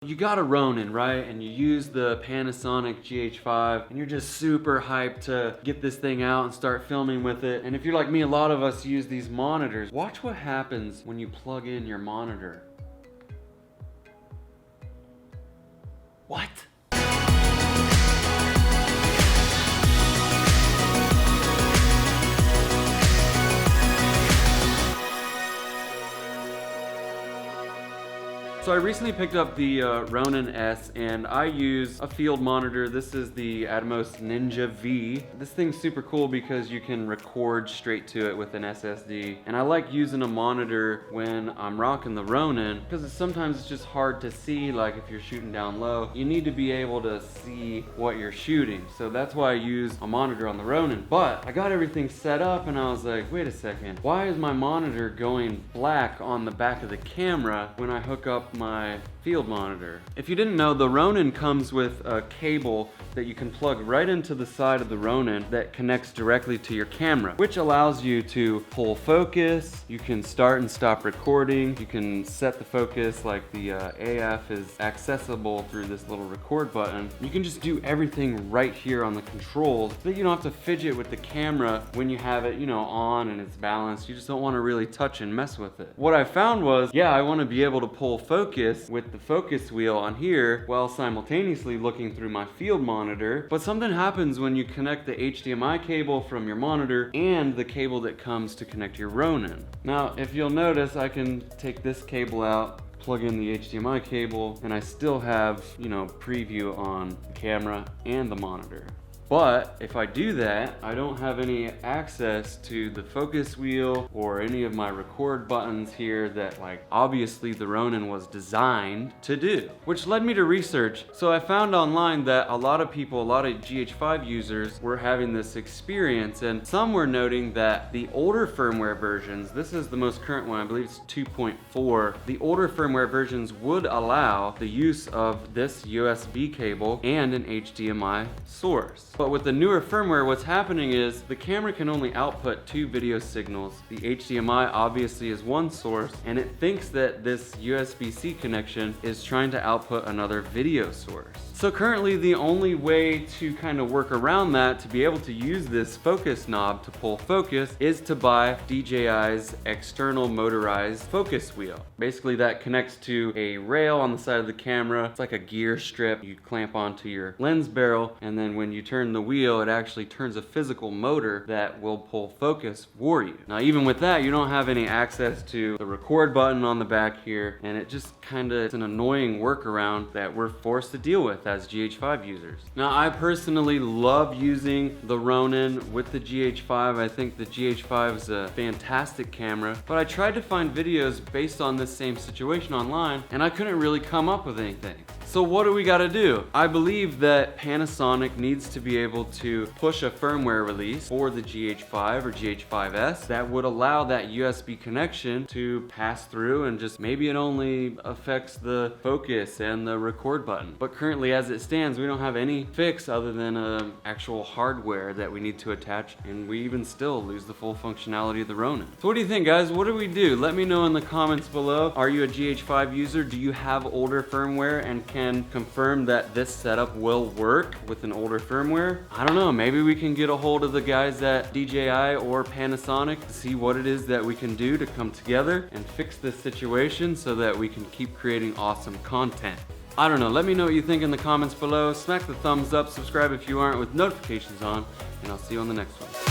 You got a Ronin, right? And you use the Panasonic GH5 and you're just super hyped to get this thing out and start filming with it. And if you're like me, a lot of us use these monitors. Watch what happens when you plug in your monitor. What? So I recently picked up the Ronin S, and I use a field monitor. This is the Atomos Ninja V. This thing's super cool because you can record straight to it with an SSD. And I like using a monitor when I'm rocking the Ronin because sometimes it's just hard to see, like if you're shooting down low. You need to be able to see what you're shooting. So that's why I use a monitor on the Ronin. But I got everything set up and I was like, wait a second, why is my monitor going black on the back of the camera when I hook up my field monitor? If you didn't know, the Ronin comes with a cable that you can plug right into the side of the Ronin that connects directly to your camera, which allows you to pull focus. You can start and stop recording. You can set the focus, like the AF is accessible through this little record button. You can just do everything right here on the controls so that you don't have to fidget with the camera when you have it, you know, on and it's balanced. You just don't want to really touch and mess with it. What I found was, yeah, I want to be able to pull focus with the focus wheel on here while simultaneously looking through my field monitor. But something happens when you connect the HDMI cable from your monitor and the cable that comes to connect your Ronin. Now, if you'll notice, I can take this cable out, plug in the HDMI cable, and I still have, you know, preview on the camera and the monitor. But if I do that, I don't have any access to the focus wheel or any of my record buttons here that, like, obviously the Ronin was designed to do. Which led me to research. So I found online that a lot of people, a lot of GH5 users were having this experience, and some were noting that the older firmware versions, this is the most current one, I believe it's 2.4, the older firmware versions would allow the use of this USB cable and an HDMI source. But with the newer firmware, what's happening is the camera can only output 2 video signals. The HDMI obviously is one source, and it thinks that this USB-C connection is trying to output another video source. So currently the only way to kind of work around that, to be able to use this focus knob to pull focus, is to buy DJI's external motorized focus wheel. Basically that connects to a rail on the side of the camera. It's like a gear strip you clamp onto your lens barrel, and then when you turn the wheel, it actually turns a physical motor that will pull focus for you. Now even with that, you don't have any access to the record button on the back here, and it just kind of, it's an annoying workaround that we're forced to deal with as GH5 users. Now I personally love using the Ronin with the GH5. I think the GH5 is a fantastic camera, but I tried to find videos based on this same situation online and I couldn't really come up with anything. So what do we gotta do? I believe that Panasonic needs to be able to push a firmware release for the GH5 or GH5S that would allow that USB connection to pass through, and just maybe it only affects the focus and the record button. But currently as it stands, we don't have any fix other than actual hardware that we need to attach, and we even still lose the full functionality of the Ronin. So what do you think, guys? What do we do? Let me know in the comments below. Are you a GH5 user? Do you have older firmware and can confirm that this setup will work with an older firmware? I don't know, maybe we can get a hold of the guys at DJI or Panasonic to see what it is that we can do to come together and fix this situation so that we can keep creating awesome content. I don't know, let me know what you think in the comments below. Smack the thumbs up, subscribe if you aren't, with notifications on, and I'll see you on the next one.